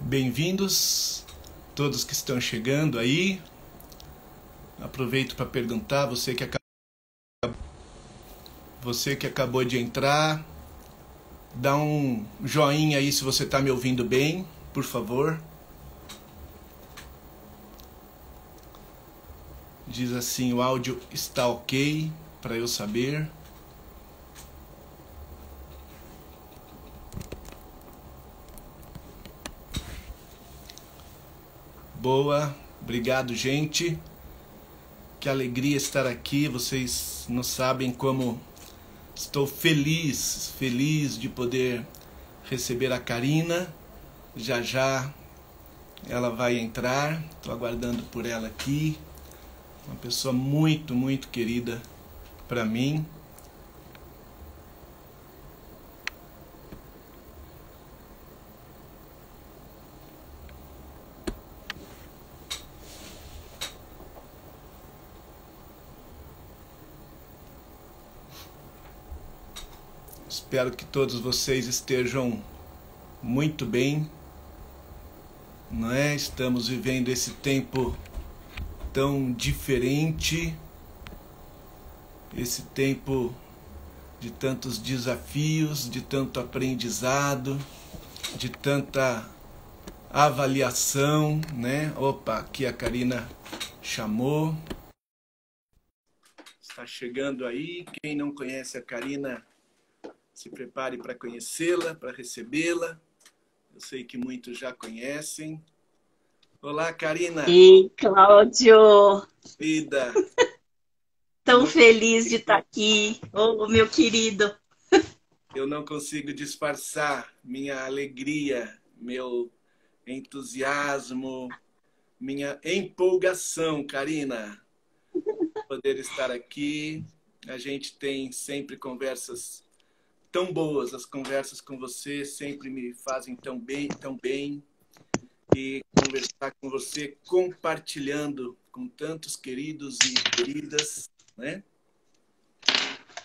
Bem-vindos, todos que estão chegando aí. Aproveito para perguntar, você que acabou de entrar, dá um joinha aí se você está me ouvindo bem, por favor. Diz assim, o áudio está ok, para eu saber. Boa, obrigado, gente. Que alegria estar aqui. Vocês não sabem como estou feliz de poder receber a Karina. Já já ela vai entrar. Estou aguardando por ela aqui. Uma pessoa muito, muito querida para mim. Espero que todos vocês estejam muito bem, não é? Estamos vivendo esse tempo tão diferente, esse tempo de tantos desafios, de tanto aprendizado, de tanta avaliação, né? Opa, aqui a Karina chamou. Está chegando aí. Quem não conhece a Karina, se prepare para conhecê-la, para recebê-la. Eu sei que muitos já conhecem. Olá, Karina. E Cláudio, Vida. tão Muito... feliz de estar aqui. Ô, meu querido. Eu não consigo disfarçar minha alegria, meu entusiasmo, minha empolgação, Karina, poder estar aqui. A gente tem sempre conversas tão boas, as conversas com você sempre me fazem tão bem, tão bem. E conversar com você, compartilhando com tantos queridos e queridas, né?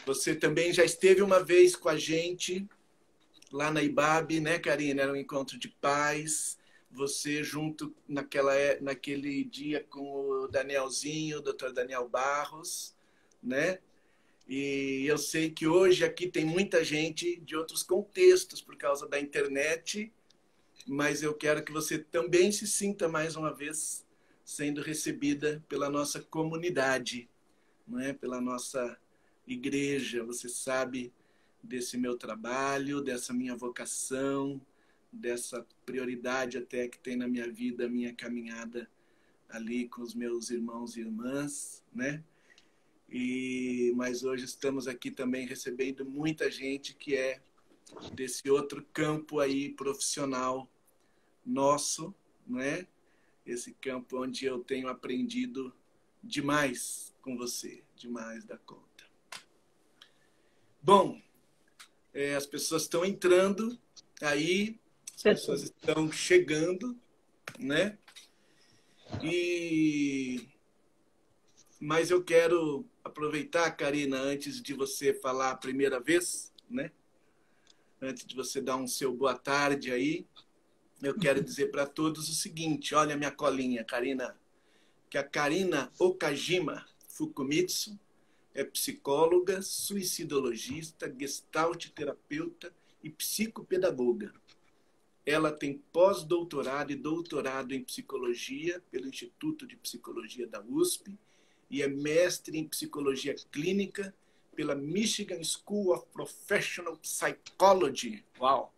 Você também já esteve uma vez com a gente lá na IBAB, né, Karina? Era um encontro de paz. Você junto naquele dia com o Danielzinho, o Dr. Daniel Barros, né? E eu sei que hoje aqui tem muita gente de outros contextos por causa da internet, mas eu quero que você também se sinta mais uma vez sendo recebida pela nossa comunidade, não é? Pela nossa igreja. Você sabe desse meu trabalho, dessa minha vocação, dessa prioridade até que tem na minha vida, a minha caminhada ali com os meus irmãos e irmãs, né? Mas hoje estamos aqui também recebendo muita gente que é desse outro campo aí profissional nosso, não é? Esse campo onde eu tenho aprendido demais com você, demais da conta. Bom, as pessoas estão entrando aí, as pessoas estão chegando, né? Mas eu quero aproveitar, Karina, antes de você falar a primeira vez, né? Antes de você dar um seu boa tarde aí, eu quero dizer para todos o seguinte, olha a minha colinha, Karina, que a Karina Okajima Fukumitsu é psicóloga, suicidologista, gestalt terapeuta e psicopedagoga. Ela tem pós-doutorado e doutorado em psicologia pelo Instituto de Psicologia da USP e é mestre em psicologia clínica pela Michigan School of Professional Psychology. Uau!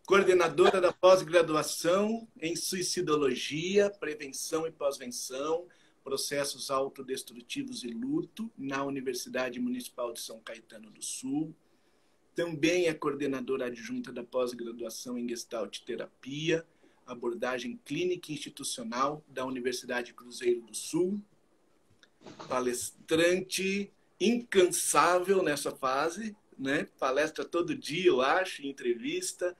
Coordenadora da pós-graduação em suicidologia, prevenção e pós-venção, processos autodestrutivos e luto na Universidade Municipal de São Caetano do Sul. Também é coordenadora adjunta da pós-graduação em Gestalt Terapia, abordagem clínica e institucional da Universidade Cruzeiro do Sul. Palestrante incansável nessa fase, né? Palestra todo dia, eu acho, em entrevista,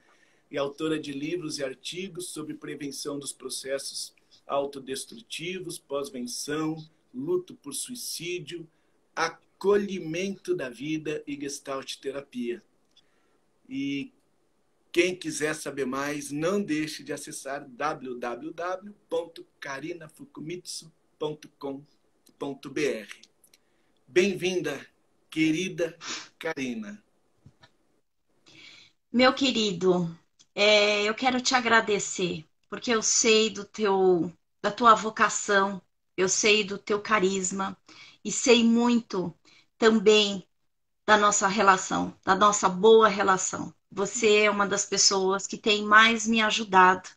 e autora de livros e artigos sobre prevenção dos processos autodestrutivos, pós-venção, luto por suicídio, acolhimento da vida e gestalt terapia. E Quem quiser saber mais, não deixe de acessar www.karinafukumitsu.com.br. Bem-vinda, querida Karina. Meu querido, eu quero te agradecer, porque eu sei da tua vocação, eu sei do teu carisma e sei muito também da nossa relação, da nossa boa relação. Você é uma das pessoas que tem mais me ajudado,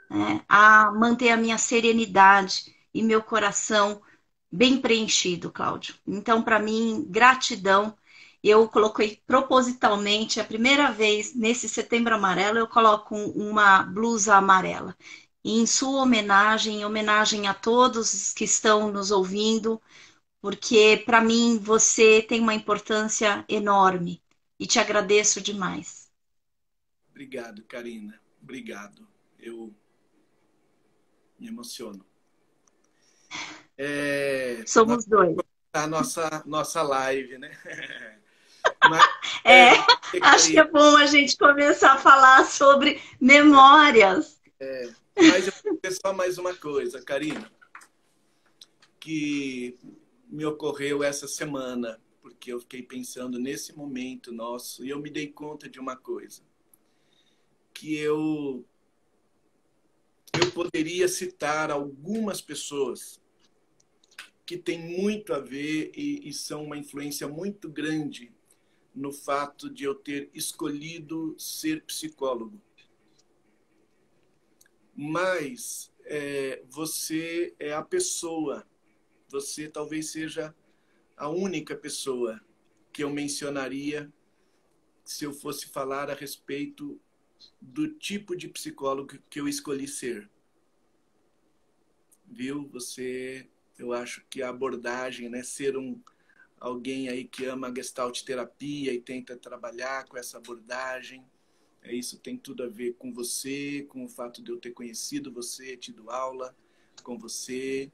né, a manter a minha serenidade e meu coração bem preenchido, Cláudio. Então, para mim, gratidão. Eu coloquei propositalmente, a primeira vez nesse Setembro Amarelo, eu coloco uma blusa amarela. E em sua homenagem, em homenagem a todos que estão nos ouvindo, porque para mim você tem uma importância enorme e te agradeço demais. Obrigado, Karina. Obrigado. Eu me emociono. Nós Somos dois. a nossa live, né? Mas, É, acho que Karina, é bom a gente começar a falar sobre memórias. mas eu vou dizer só mais uma coisa, Karina, que me ocorreu essa semana, porque eu fiquei pensando nesse momento nosso e eu me dei conta de uma coisa, que eu poderia citar algumas pessoas que têm muito a ver e são uma influência muito grande no fato de eu ter escolhido ser psicólogo. Mas você é a pessoa, você talvez seja a única pessoa que eu mencionaria se eu fosse falar a respeito do tipo de psicólogo que eu escolhi ser. Viu? Você, eu acho que a abordagem, né, ser alguém aí que ama a Gestalt terapia e tenta trabalhar com essa abordagem, isso tem tudo a ver com você, com o fato de eu ter conhecido você, tido aula com você.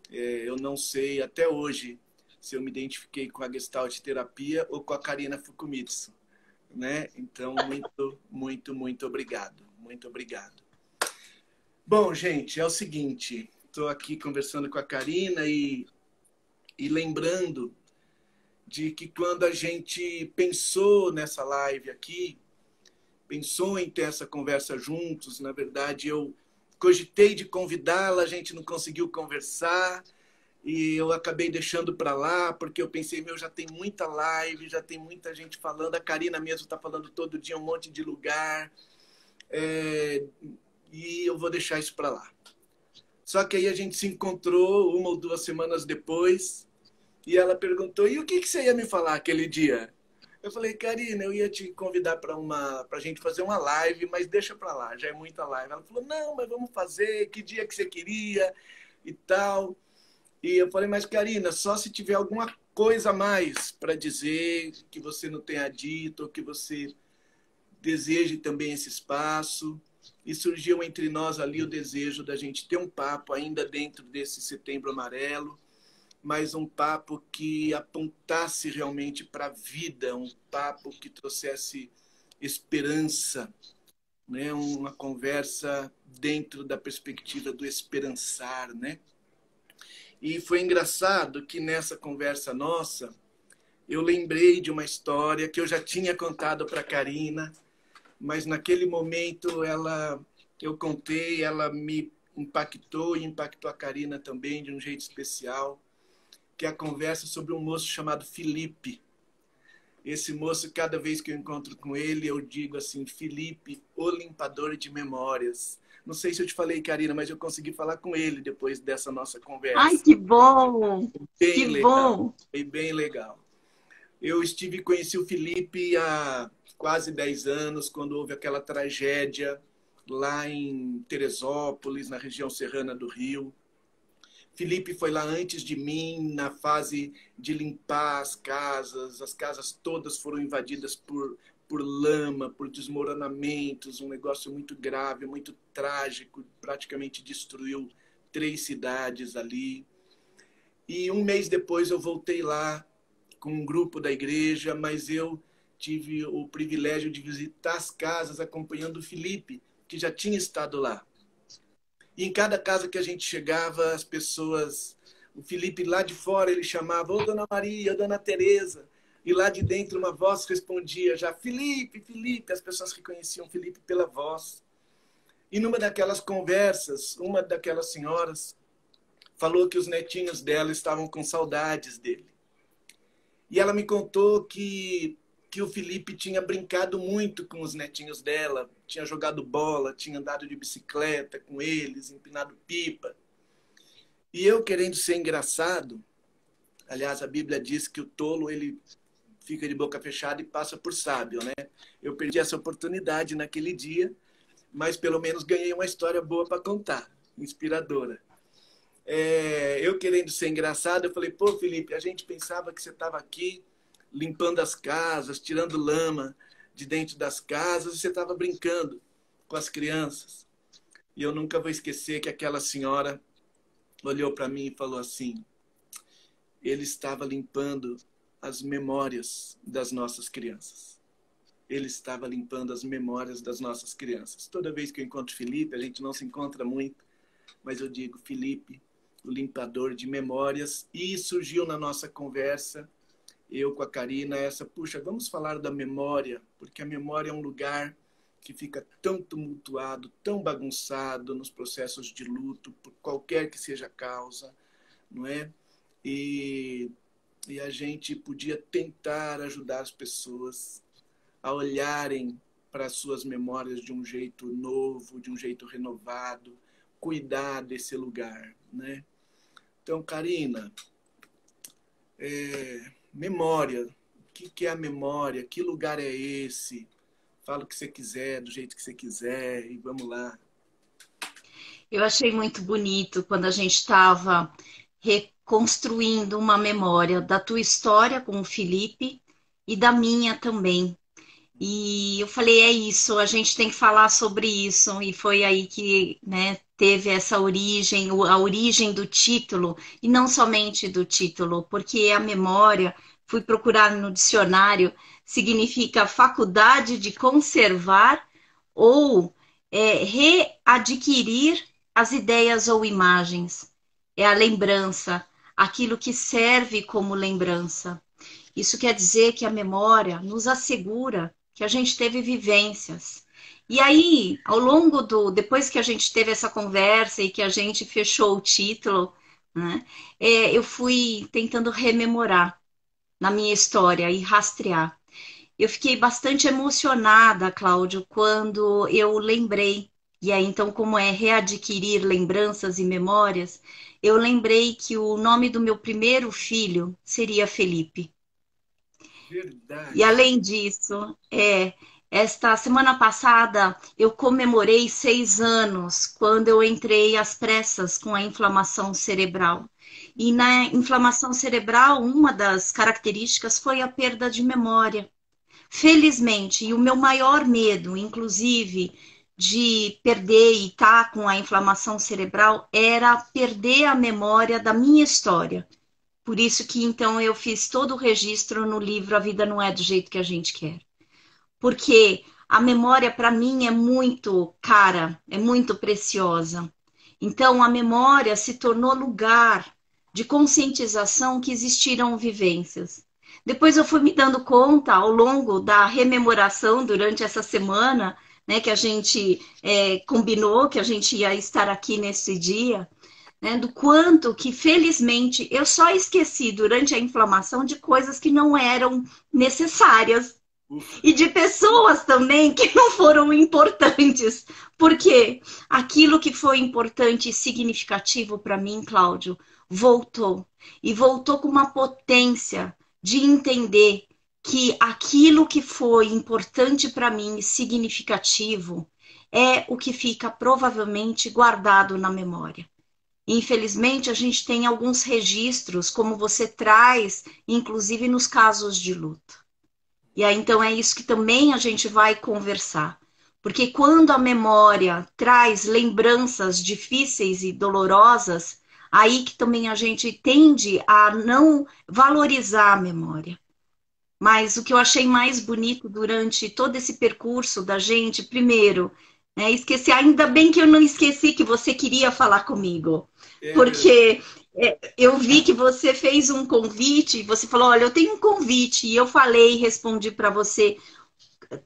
Eu não sei até hoje se eu me identifiquei com a Gestalt terapia ou com a Karina Fukumitsu, né? Então, muito, muito, muito obrigado. Muito obrigado. Bom, gente, é o seguinte, estou aqui conversando com a Karina e lembrando de que quando a gente pensou nessa live aqui, pensou em ter essa conversa juntos, na verdade eu cogitei de convidá-la, a gente não conseguiu conversar e eu acabei deixando para lá, porque eu pensei, meu, já tem muita live, já tem muita gente falando, a Karina mesmo está falando todo dia um monte de lugar, e eu vou deixar isso para lá. Só que aí a gente se encontrou 1 ou 2 semanas depois e ela perguntou, e o que você ia me falar aquele dia? Eu falei, Karina, eu ia te convidar para a gente fazer uma live, mas deixa para lá, já é muita live. Ela falou, não, mas vamos fazer, que dia que você queria e tal. E eu falei, mas Karina, só se tiver alguma coisa a mais para dizer que você não tenha dito, ou que você deseje também esse espaço. E surgiu entre nós ali o desejo da gente ter um papo ainda dentro desse Setembro Amarelo, mas um papo que apontasse realmente para a vida, um papo que trouxesse esperança, né? Uma conversa dentro da perspectiva do esperançar, né? E foi engraçado que nessa conversa nossa, eu lembrei de uma história que eu já tinha contado para a Karina, mas naquele momento eu contei, ela me impactou e impactou a Karina também de um jeito especial, que é a conversa sobre um moço chamado Felipe. Esse moço, cada vez que eu encontro com ele, eu digo assim, Felipe, o limpador de memórias. Não sei se eu te falei, Karina, mas eu consegui falar com ele depois dessa nossa Ai, conversa. que bom! Bem Que legal, bom! foi bem legal. Eu conheci o Felipe há quase 10 anos, quando houve aquela tragédia lá em Teresópolis, na região serrana do Rio. Felipe foi lá antes de mim, na fase de limpar as casas todas foram invadidas por lama, por desmoronamentos, um negócio muito grave, muito trágico, praticamente destruiu 3 cidades ali. E 1 mês depois eu voltei lá com um grupo da igreja, mas eu tive o privilégio de visitar as casas acompanhando o Felipe, que já tinha estado lá. E em cada casa que a gente chegava, as pessoas... O Felipe lá de fora, ele chamava, ô Dona Maria, ô Dona Tereza. E lá de dentro uma voz respondia já, Felipe, Felipe. As pessoas reconheciam Felipe pela voz. E numa daquelas conversas, uma daquelas senhoras falou que os netinhos dela estavam com saudades dele. E ela me contou que o Felipe tinha brincado muito com os netinhos dela, tinha jogado bola, tinha andado de bicicleta com eles, empinado pipa. E eu, querendo ser engraçado, aliás, a Bíblia diz que o tolo ele fica de boca fechada e passa por sábio, né? Eu perdi essa oportunidade naquele dia, mas pelo menos ganhei uma história boa para contar, inspiradora. Eu querendo ser engraçado, eu falei, pô, Felipe, a gente pensava que você estava aqui limpando as casas, tirando lama de dentro das casas, e você estava brincando com as crianças. E eu nunca vou esquecer que aquela senhora olhou para mim e falou assim, ele estava limpando as memórias das nossas crianças. Ele estava limpando as memórias das nossas crianças. Toda vez que eu encontro Felipe, a gente não se encontra muito, mas eu digo, Felipe, o limpador de memórias. E surgiu na nossa conversa, eu com a Karina, puxa, vamos falar da memória, porque a memória é um lugar que fica tão tumultuado, tão bagunçado nos processos de luto, por qualquer que seja a causa, não é? E a gente podia tentar ajudar as pessoas a olharem para as suas memórias de um jeito novo, de um jeito renovado, cuidar desse lugar, né? Então, Karina, memória, o que é a memória? Que lugar é esse? Fala o que você quiser, do jeito que você quiser, e vamos lá. Eu achei muito bonito quando a gente estava reconstruindo uma memória da tua história com o Felipe e da minha também. E eu falei, é isso, a gente tem que falar sobre isso. E foi aí que, né, teve essa origem, a origem do título, e não somente do título, porque a memória, fui procurar no dicionário, significa faculdade de conservar ou readquirir as ideias ou imagens. É a lembrança, aquilo que serve como lembrança. Isso quer dizer que a memória nos assegura que a gente teve vivências. E aí, depois que a gente teve essa conversa e que a gente fechou o título, né, eu fui tentando rememorar na minha história e rastrear. Eu fiquei bastante emocionada, Cláudio, quando eu lembrei, e aí então como é readquirir lembranças e memórias, eu lembrei que o nome do meu primeiro filho seria Felipe. E Verdade. além disso, esta semana passada eu comemorei 6 anos quando eu entrei às pressas com a inflamação cerebral. E na inflamação cerebral, uma das características foi a perda de memória. Felizmente, e o meu maior medo, inclusive, de perder e estar com a inflamação cerebral, era perder a memória da minha história. Por isso que então eu fiz todo o registro no livro A Vida Não É do Jeito que a Gente Quer. Porque a memória para mim é muito cara, é muito preciosa. Então a memória se tornou lugar de conscientização que existiram vivências. Depois eu fui me dando conta ao longo da rememoração durante essa semana, né, que a gente combinou que a gente ia estar aqui nesse dia, né, do quanto que, felizmente, eu só esqueci durante a inflamação de coisas que não eram necessárias e de pessoas também que não foram importantes. Porque aquilo que foi importante e significativo para mim, Cláudio, voltou. E voltou com uma potência de entender que aquilo que foi importante para mim e significativo é o que fica provavelmente guardado na memória. Infelizmente, a gente tem alguns registros, como você traz, inclusive nos casos de luto. E aí, então, é isso que também a gente vai conversar. Porque quando a memória traz lembranças difíceis e dolorosas, aí que também a gente tende a não valorizar a memória. mas o que eu achei mais bonito durante todo esse percurso da gente, primeiro, esqueci, ainda bem que eu não esqueci que você queria falar comigo, É mesmo. porque eu vi que você fez um convite, você falou, olha, eu tenho um convite, e eu falei, respondi para você,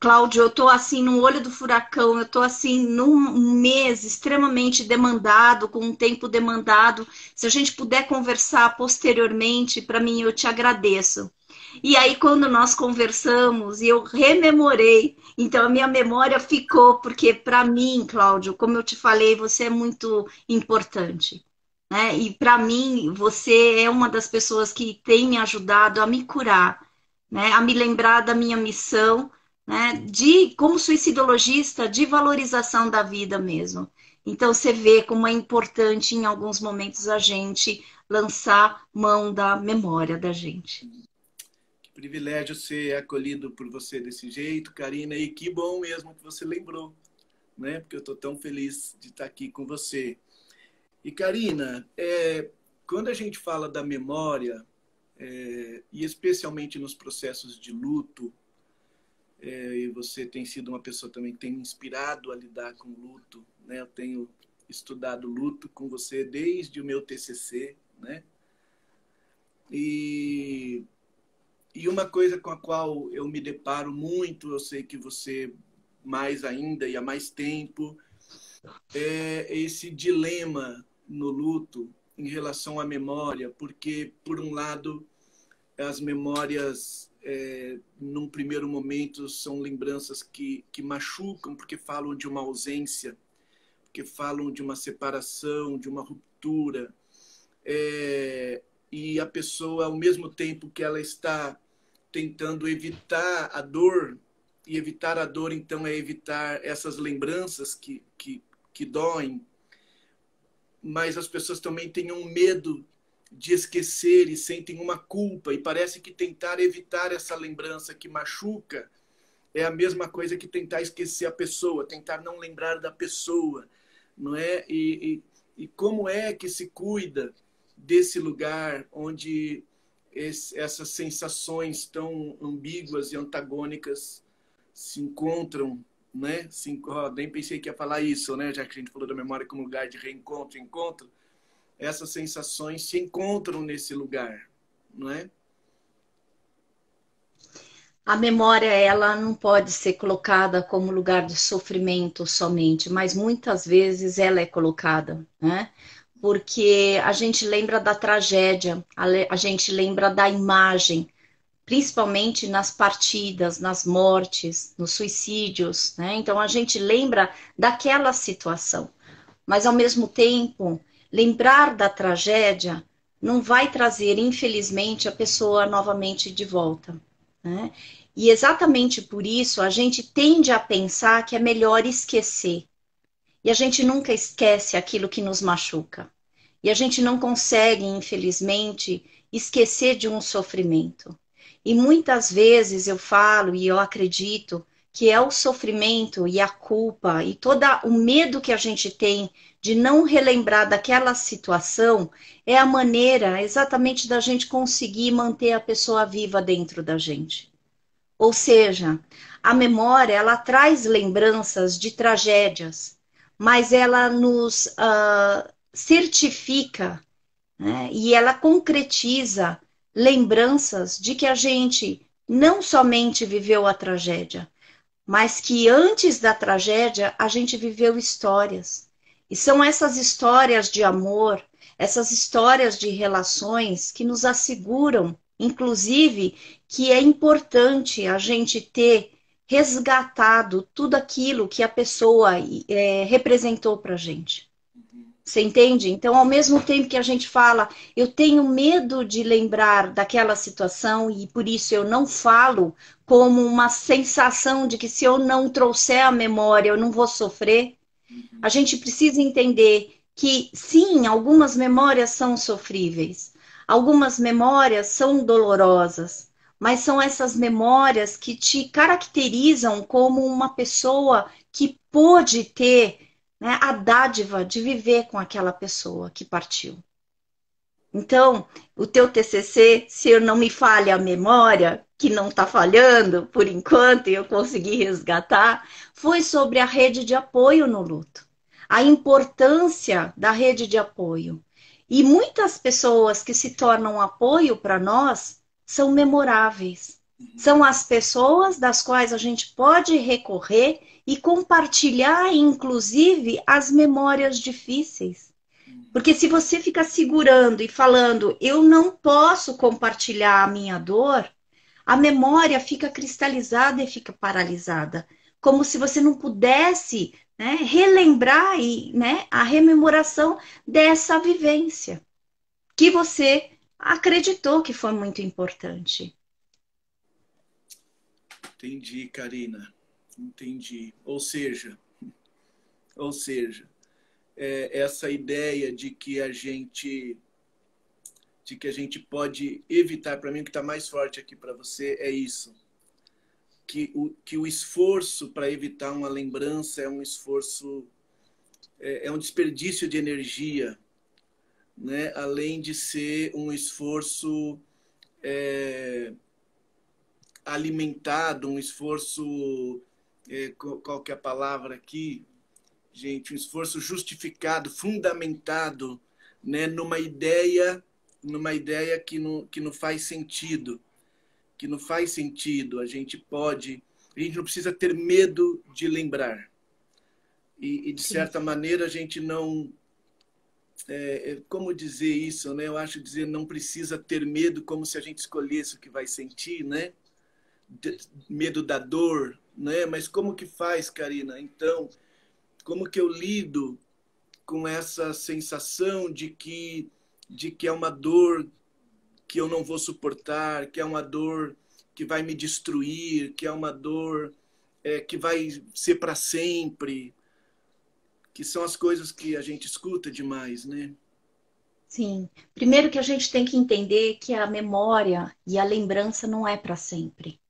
Cláudio, eu tô assim no olho do furacão, eu tô assim num mês extremamente demandado, com um tempo demandado. Se a gente puder conversar posteriormente, para mim eu te agradeço. E aí, quando nós conversamos e eu rememorei, então a minha memória ficou, porque para mim, Cláudio, como eu te falei, você é muito importante, né? E para mim, você é uma das pessoas que tem me ajudado a me curar, né? A me lembrar da minha missão, né? De, como suicidologista, de valorização da vida mesmo. Então, você vê como é importante, em alguns momentos, a gente lançar mão da memória da gente. Que privilégio ser acolhido por você desse jeito, Karina, e que bom mesmo que você lembrou, né? Porque eu estou tão feliz de estar aqui com você. E, Karina, quando a gente fala da memória, e especialmente nos processos de luto, e você tem sido uma pessoa também que tem me inspirado a lidar com luto, né? Eu tenho estudado luto com você desde o meu TCC, né? E, e uma coisa com a qual eu me deparo muito, eu sei que você mais ainda e há mais tempo, é esse dilema no luto em relação à memória, porque, por um lado, as memórias, num primeiro momento, são lembranças que machucam, porque falam de uma ausência, porque falam de uma separação, de uma ruptura. E a pessoa, ao mesmo tempo que ela está tentando evitar a dor, e evitar a dor, então, é evitar essas lembranças que doem, mas as pessoas também têm um medo de esquecer e sentem uma culpa, e parece que tentar evitar essa lembrança que machuca é a mesma coisa que tentar esquecer a pessoa, tentar não lembrar da pessoa, não é? E como é que se cuida desse lugar onde essas sensações tão ambíguas e antagônicas se encontram, né? Nem pensei que ia falar isso, né? Já que a gente falou da memória como lugar de reencontro, encontro, essas sensações se encontram nesse lugar, não é? A memória, ela não pode ser colocada como lugar de sofrimento somente, mas muitas vezes ela é colocada, né? Porque a gente lembra da tragédia, a gente lembra da imagem, principalmente nas partidas, nas mortes, nos suicídios, né? Então a gente lembra daquela situação, mas ao mesmo tempo, lembrar da tragédia não vai trazer, infelizmente, a pessoa novamente de volta, né? E exatamente por isso a gente tende a pensar que é melhor esquecer. E a gente nunca esquece aquilo que nos machuca. E a gente não consegue, infelizmente, esquecer de um sofrimento. E muitas vezes eu falo e eu acredito que é o sofrimento e a culpa e todo o medo que a gente tem de não relembrar daquela situação é a maneira exatamente da gente conseguir manter a pessoa viva dentro da gente. Ou seja, a memória, ela traz lembranças de tragédias, mas ela nos certifica, né? E ela concretiza lembranças de que a gente não somente viveu a tragédia, mas que antes da tragédia a gente viveu histórias. E são essas histórias de amor, essas histórias de relações que nos asseguram, inclusive, que é importante a gente ter resgatado tudo aquilo que a pessoa representou para a gente. Você entende? Então, ao mesmo tempo que a gente fala, eu tenho medo de lembrar daquela situação e por isso eu não falo como uma sensação de que se eu não trouxer a memória eu não vou sofrer. A gente precisa entender que, sim, algumas memórias são sofríveis, algumas memórias são dolorosas, mas são essas memórias que te caracterizam como uma pessoa que pôde ter, né, a dádiva de viver com aquela pessoa que partiu. Então, o teu TCC, se eu não me falha a memória, que não está falhando por enquanto, e eu consegui resgatar, foi sobre a rede de apoio no luto. A importância da rede de apoio. E muitas pessoas que se tornam apoio para nós são memoráveis. São as pessoas das quais a gente pode recorrer e compartilhar, inclusive, as memórias difíceis. Porque se você fica segurando e falando, eu não posso compartilhar a minha dor, a memória fica cristalizada e fica paralisada. Como se você não pudesse, né, relembrar e, né, a rememoração dessa vivência que você acreditou que foi muito importante. Entendi, Karina. Entendi. Ou seja, essa ideia de que a gente pode evitar, para mim o que está mais forte aqui para você é isso, que o esforço para evitar uma lembrança é um esforço, é um desperdício de energia, né? Além de ser um esforço alimentado, um esforço, qual que é a palavra aqui? Gente, um esforço justificado, fundamentado, né, numa ideia que não faz sentido, que não faz sentido. A gente não precisa ter medo de lembrar. E de Sim. certa maneira, a gente não, como dizer isso, né? Eu acho dizer não precisa ter medo como se a gente escolhesse o que vai sentir, né? Medo da dor, né? Mas como que faz, Karina? Então, como que eu lido com essa sensação de que é uma dor que eu não vou suportar, que é uma dor que vai me destruir, que é uma dor que vai ser para sempre, que são as coisas que a gente escuta demais, né? Sim. Primeiro que a gente tem que entender que a memória e a lembrança não é para sempre.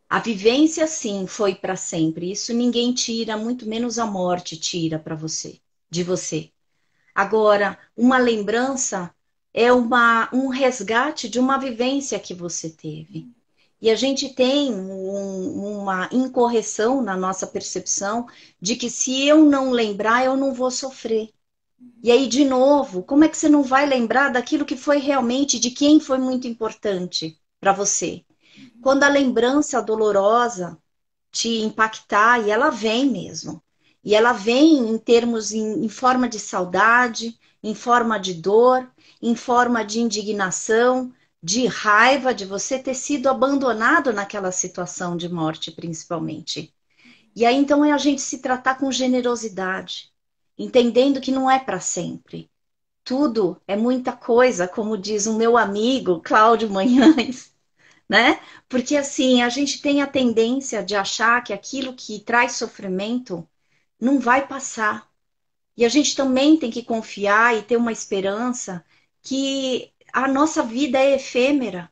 A vivência, sim, foi para sempre. Isso ninguém tira, muito menos a morte tira para você, de você. Agora, uma lembrança é um resgate de uma vivência que você teve. E a gente tem uma incorreção na nossa percepção de que se eu não lembrar, eu não vou sofrer. E aí, de novo, como é que você não vai lembrar daquilo que foi realmente, de quem foi muito importante para você? Quando a lembrança dolorosa te impactar, e ela vem mesmo. E ela vem em termos, em forma de saudade, em forma de dor, em forma de indignação, de raiva de você ter sido abandonado naquela situação de morte, principalmente. E aí, então, é a gente se tratar com generosidade, entendendo que não é para sempre. Tudo é muita coisa, como diz o meu amigo Cláudio Manhães, né? Porque assim, a gente tem a tendência de achar que aquilo que traz sofrimento não vai passar. E a gente também tem que confiar e ter uma esperança que a nossa vida é efêmera,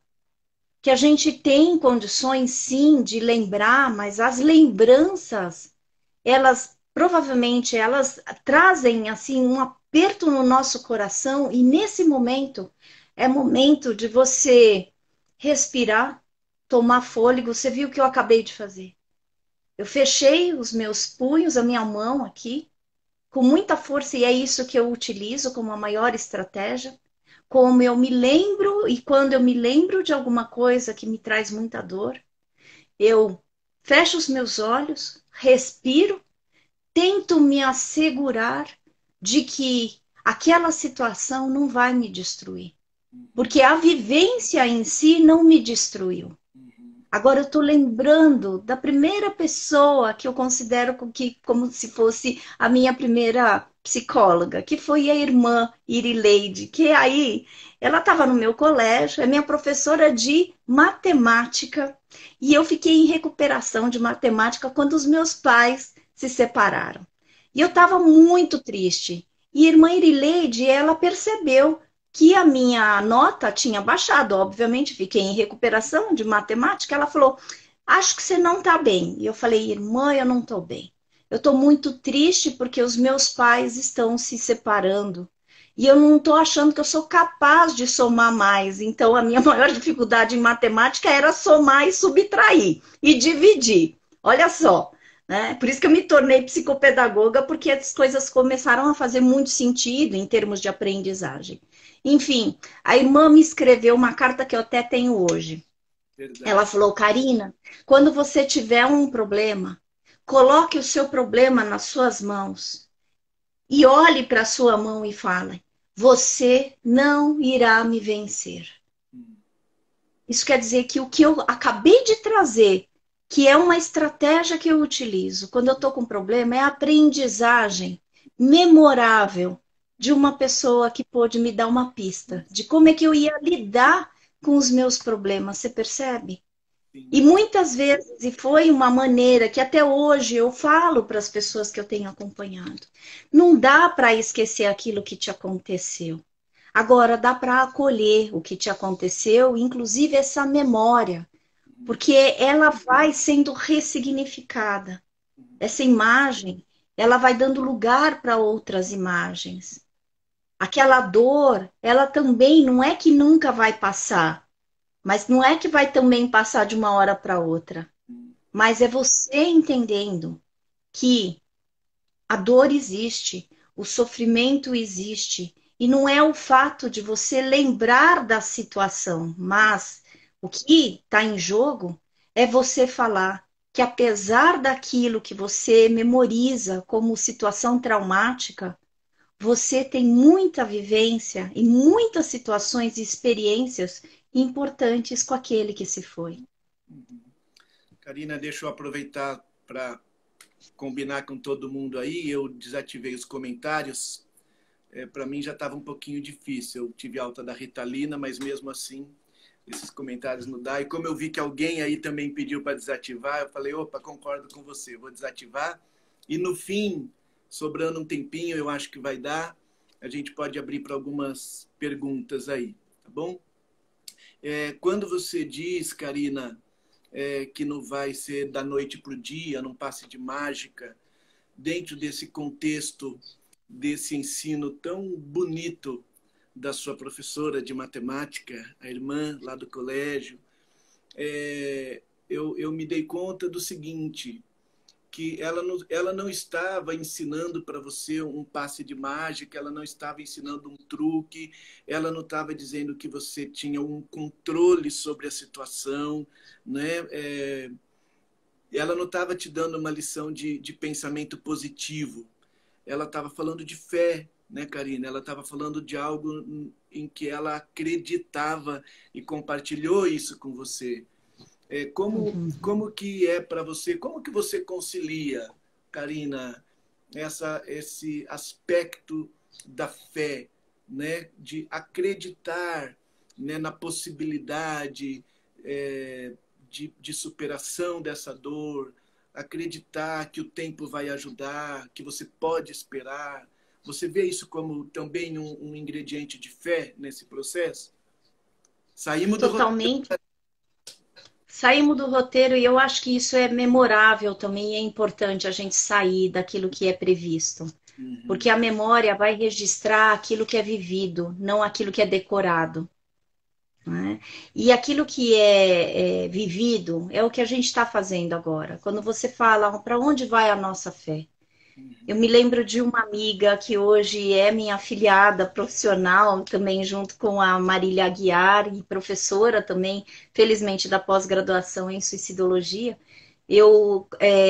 que a gente tem condições sim de lembrar, mas as lembranças, elas provavelmente elas trazem assim um aperto no nosso coração e nesse momento é momento de você respirar, tomar fôlego. Você viu o que eu acabei de fazer? Eu fechei os meus punhos, a minha mão aqui, com muita força, e é isso que eu utilizo como a maior estratégia. Como eu me lembro, e quando eu me lembro de alguma coisa que me traz muita dor, eu fecho os meus olhos, respiro, tento me assegurar de que aquela situação não vai me destruir. Porque a vivência em si não me destruiu. Agora eu estou lembrando da primeira pessoa que eu considero como se fosse a minha primeira psicóloga, que foi a irmã Irileide, que aí ela estava no meu colégio, é minha professora de matemática, e eu fiquei em recuperação de matemática quando os meus pais se separaram. E eu estava muito triste. E a irmã Irileide, ela percebeu que a minha nota tinha baixado, obviamente, fiquei em recuperação de matemática. Ela falou: acho que você não está bem. E eu falei: irmã, eu não estou bem. Eu estou muito triste porque os meus pais estão se separando. e eu não estou achando que eu sou capaz de somar mais. Então, a minha maior dificuldade em matemática era somar e subtrair e dividir. Olha só, né? Por isso que eu me tornei psicopedagoga, porque as coisas começaram a fazer muito sentido em termos de aprendizagem. Enfim, a irmã me escreveu uma carta que eu até tenho hoje. Ela Verdade. falou, Karina, quando você tiver um problema, coloque o seu problema nas suas mãos e olhe para a sua mão e fale: você não irá me vencer. Hum, Isso quer dizer que o que eu acabei de trazer, que é uma estratégia que eu utilizo quando eu estou com problema, é a aprendizagem memorável de uma pessoa que pôde me dar uma pista de como é que eu ia lidar com os meus problemas. Você percebe? E sim. muitas vezes, e foi uma maneira que até hoje eu falo para as pessoas que eu tenho acompanhado, não dá para esquecer aquilo que te aconteceu. Agora, dá para acolher o que te aconteceu, inclusive essa memória, Uhum, porque ela vai sendo ressignificada. uhum, Essa imagem, ela vai dando lugar para outras imagens. Aquela dor, ela também não é que nunca vai passar, mas não é que vai também passar de uma hora para outra. uhum, Mas é você entendendo que a dor existe, o sofrimento existe, e não é o fato de você lembrar da situação, mas o que está em jogo é você falar que apesar daquilo que você memoriza como situação traumática, você tem muita vivência e muitas situações e experiências importantes com aquele que se foi. uhum. Karina, deixa eu aproveitar para combinar com todo mundo aí. Eu desativei os comentários. Para mim já estava um pouquinho difícil. Eu tive alta da Ritalina, mas mesmo assim, esses comentários não dá. E como eu vi que alguém aí também pediu para desativar, eu falei, opa, concordo com você, vou desativar. E no fim, sobrando um tempinho, eu acho que vai dar, a gente pode abrir para algumas perguntas aí, tá bom? Quando você diz, Karina, que não vai ser da noite para o dia, num passe de mágica, dentro desse contexto, desse ensino tão bonito da sua professora de matemática, a irmã lá do colégio, eu me dei conta do seguinte, que ela não estava ensinando para você um passe de mágica, ela não estava ensinando um truque, ela não estava dizendo que você tinha um controle sobre a situação, né? Ela não estava te dando uma lição de pensamento positivo, ela estava falando de fé, né, Karina? Ela estava falando de algo em que ela acreditava e compartilhou isso com você. Uhum. Como que é para você? Como que você concilia, Karina, esse aspecto da fé, né, de acreditar, né, na possibilidade de superação dessa dor, acreditar que o tempo vai ajudar, que você pode esperar. Você vê isso como também um ingrediente de fé nesse processo? Saímos do roteiro. Totalmente. Saímos do roteiro e eu acho que isso é memorável também, e é importante a gente sair daquilo que é previsto. Uhum, Porque a memória vai registrar aquilo que é vivido, não aquilo que é decorado, né? E aquilo que é vivido é o que a gente está fazendo agora. Quando você fala para onde vai a nossa fé? Eu uhum, me lembro de uma amiga que hoje é minha afiliada profissional, também junto com a Marília Aguiar, e professora também, felizmente, da pós-graduação em suicidologia. Eu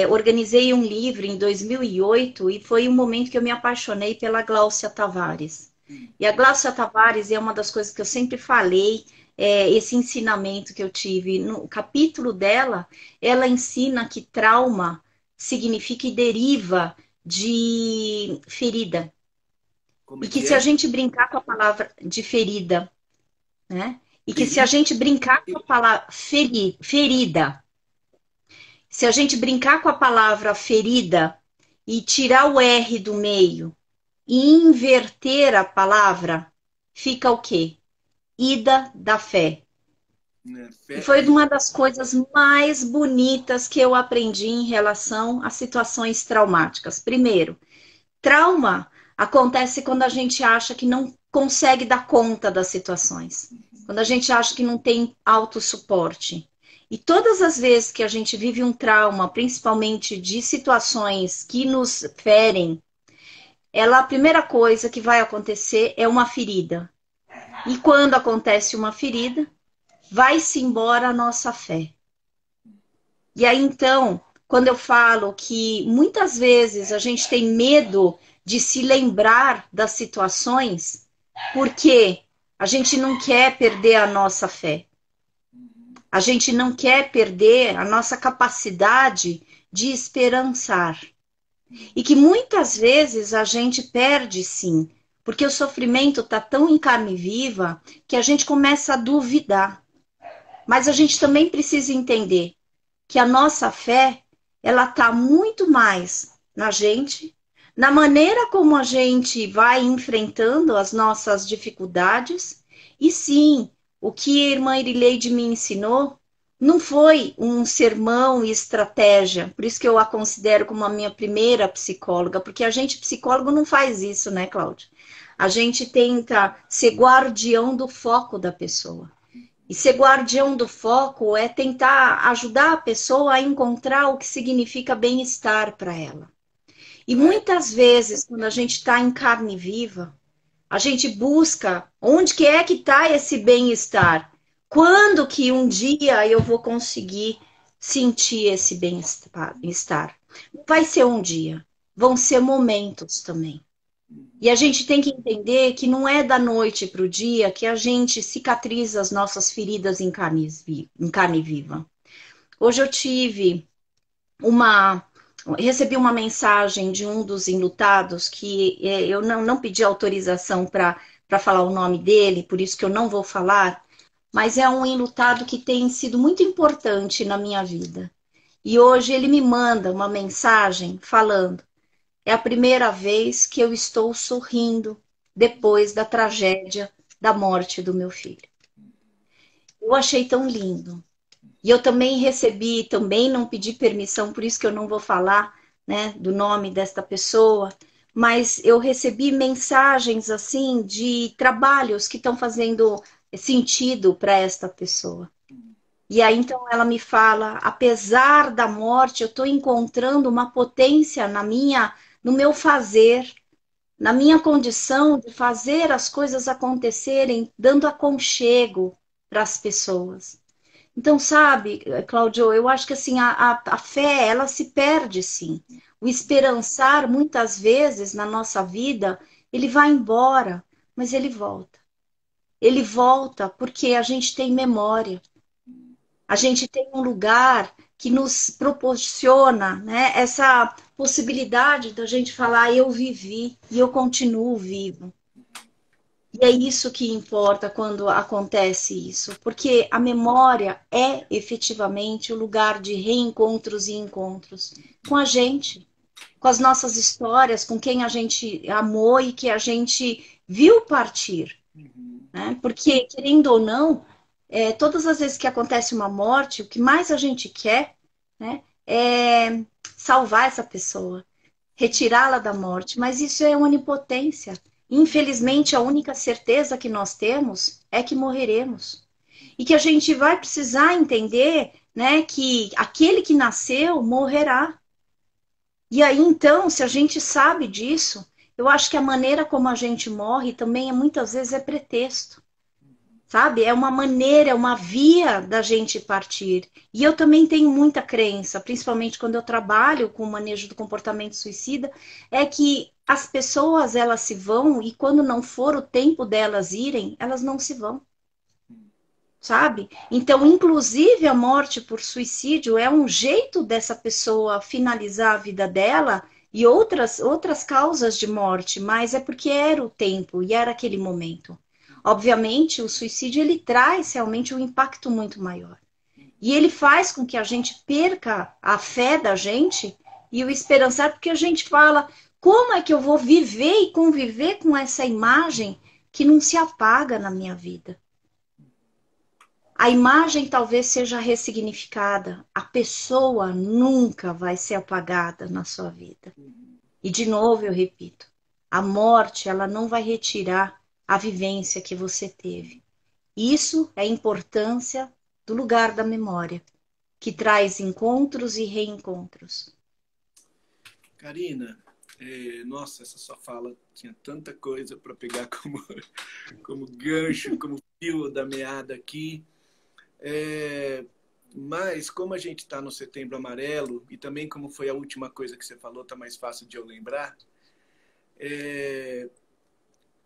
organizei um livro em 2008 e foi um momento que eu me apaixonei pela Gláucia Tavares. uhum, E a Gláucia Tavares é uma das coisas que eu sempre falei, esse ensinamento que eu tive. No capítulo dela, ela ensina que trauma significa e deriva de ferida. como E é que que se a é? gente brincar com a palavra de ferida, né? E que se a Ferida? gente brincar com a palavra ferida, se a gente brincar com a palavra ferida e tirar o R do meio e inverter a palavra, fica o quê? Ida da fé. Né? E Fé foi e uma das coisas mais bonitas que eu aprendi em relação a situações traumáticas. Primeiro, trauma acontece quando a gente acha que não consegue dar conta das situações. Quando a gente acha que não tem autossuporte. E todas as vezes que a gente vive um trauma, principalmente de situações que nos ferem, a primeira coisa que vai acontecer é uma ferida. E quando acontece uma ferida, vai-se embora a nossa fé. E aí, então, quando eu falo que muitas vezes a gente tem medo de se lembrar das situações, porque a gente não quer perder a nossa fé. A gente não quer perder a nossa capacidade de esperançar. E que muitas vezes a gente perde, sim, porque o sofrimento está tão em carne viva que a gente começa a duvidar. Mas a gente também precisa entender que a nossa fé, ela está muito mais na gente, na maneira como a gente vai enfrentando as nossas dificuldades. E sim, o que a irmã Irileide me ensinou não foi um sermão e estratégia, por isso que eu a considero como a minha primeira psicóloga, porque a gente, psicólogo, não faz isso, né, Cláudia? A gente tenta ser guardião do foco da pessoa. E ser guardião do foco é tentar ajudar a pessoa a encontrar o que significa bem-estar para ela. E muitas vezes, quando a gente está em carne viva, a gente busca onde que é que está esse bem-estar. Quando que um dia eu vou conseguir sentir esse bem-estar? Vai ser um dia, vão ser momentos também. E a gente tem que entender que não é da noite para o dia que a gente cicatriza as nossas feridas em carne viva. Hoje eu recebi uma mensagem de um dos enlutados que eu não pedi autorização para falar o nome dele, por isso que eu não vou falar, mas é um enlutado que tem sido muito importante na minha vida. E hoje ele me manda uma mensagem falando: é a primeira vez que eu estou sorrindo depois da tragédia da morte do meu filho. Eu achei tão lindo. E eu também recebi, também não pedi permissão, por isso que eu não vou falar, né, do nome desta pessoa, mas eu recebi mensagens assim de trabalhos que estão fazendo sentido para esta pessoa. E aí então ela me fala, apesar da morte, eu estou encontrando uma potência no meu fazer, na minha condição de fazer as coisas acontecerem, dando aconchego para as pessoas. Então, sabe, Cláudio, eu acho que assim, a fé, ela se perde, sim. O esperançar, muitas vezes, na nossa vida, ele vai embora, mas ele volta. Ele volta porque a gente tem memória. A gente tem um lugar que nos proporciona, né, essa possibilidade da gente falar, eu vivi e eu continuo vivo. E é isso que importa quando acontece isso, porque a memória é efetivamente o lugar de reencontros e encontros com a gente, com as nossas histórias, com quem a gente amou e que a gente viu partir, né? Porque, querendo ou não, todas as vezes que acontece uma morte, o que mais a gente quer, né, é salvar essa pessoa, retirá-la da morte, mas isso é onipotência. Infelizmente, a única certeza que nós temos é que morreremos. E que a gente vai precisar entender, né, que aquele que nasceu morrerá. E aí, então, se a gente sabe disso, eu acho que a maneira como a gente morre também muitas vezes é pretexto. Sabe? É uma maneira, é uma via da gente partir. E eu também tenho muita crença, principalmente quando eu trabalho com o manejo do comportamento suicida, é que as pessoas, elas se vão e quando não for o tempo delas irem, elas não se vão. Sabe? Então, inclusive, a morte por suicídio é um jeito dessa pessoa finalizar a vida dela e outras causas de morte, mas é porque era o tempo e era aquele momento. Obviamente, o suicídio ele traz realmente um impacto muito maior. E ele faz com que a gente perca a fé da gente e o esperançar, porque a gente fala, como é que eu vou viver e conviver com essa imagem que não se apaga na minha vida? A imagem talvez seja ressignificada, a pessoa nunca vai ser apagada na sua vida. E de novo eu repito, a morte ela não vai retirar a vivência que você teve. Isso é a importância do lugar da memória, que traz encontros e reencontros. Karina, nossa, essa sua fala tinha tanta coisa para pegar como gancho, como fio da meada aqui. Mas como a gente está no Setembro Amarelo, e também como foi a última coisa que você falou, está mais fácil de eu lembrar,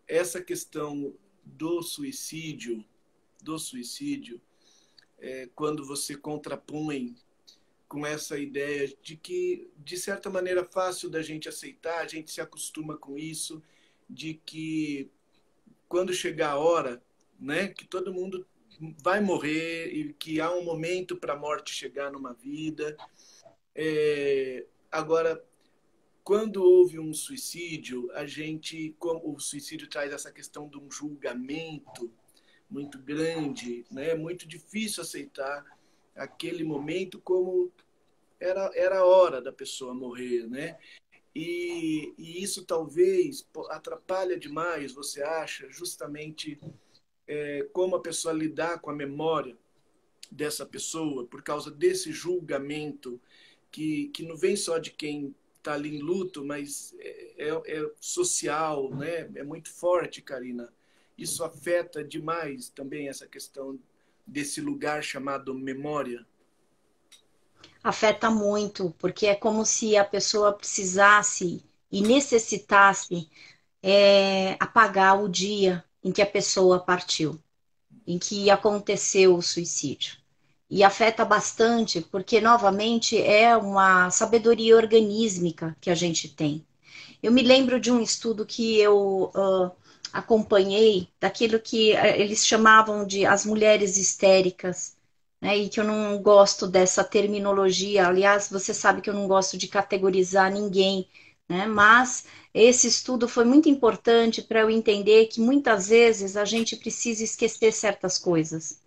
essa questão do suicídio, quando você contrapõe com essa ideia de que, de certa maneira, é fácil da gente aceitar, a gente se acostuma com isso, de que quando chegar a hora, né, que todo mundo vai morrer e que há um momento para a morte chegar numa vida. Agora, quando houve um suicídio, o suicídio traz essa questão de um julgamento muito grande, né? É muito difícil aceitar aquele momento como era a hora da pessoa morrer, né? E isso talvez atrapalha demais, você acha, justamente como a pessoa lidar com a memória dessa pessoa por causa desse julgamento que não vem só de quem está ali em luto, mas é social, né? É muito forte, Karina. Isso afeta demais também essa questão desse lugar chamado memória. Afeta muito, porque é como se a pessoa precisasse e necessitasse apagar o dia em que a pessoa partiu, em que aconteceu o suicídio. E afeta bastante, porque, novamente, é uma sabedoria organísmica que a gente tem. Eu me lembro de um estudo que eu acompanhei, daquilo que eles chamavam de as mulheres histéricas, né, e que eu não gosto dessa terminologia. Aliás, você sabe que eu não gosto de categorizar ninguém, né, mas esse estudo foi muito importante para eu entender que muitas vezes a gente precisa esquecer certas coisas.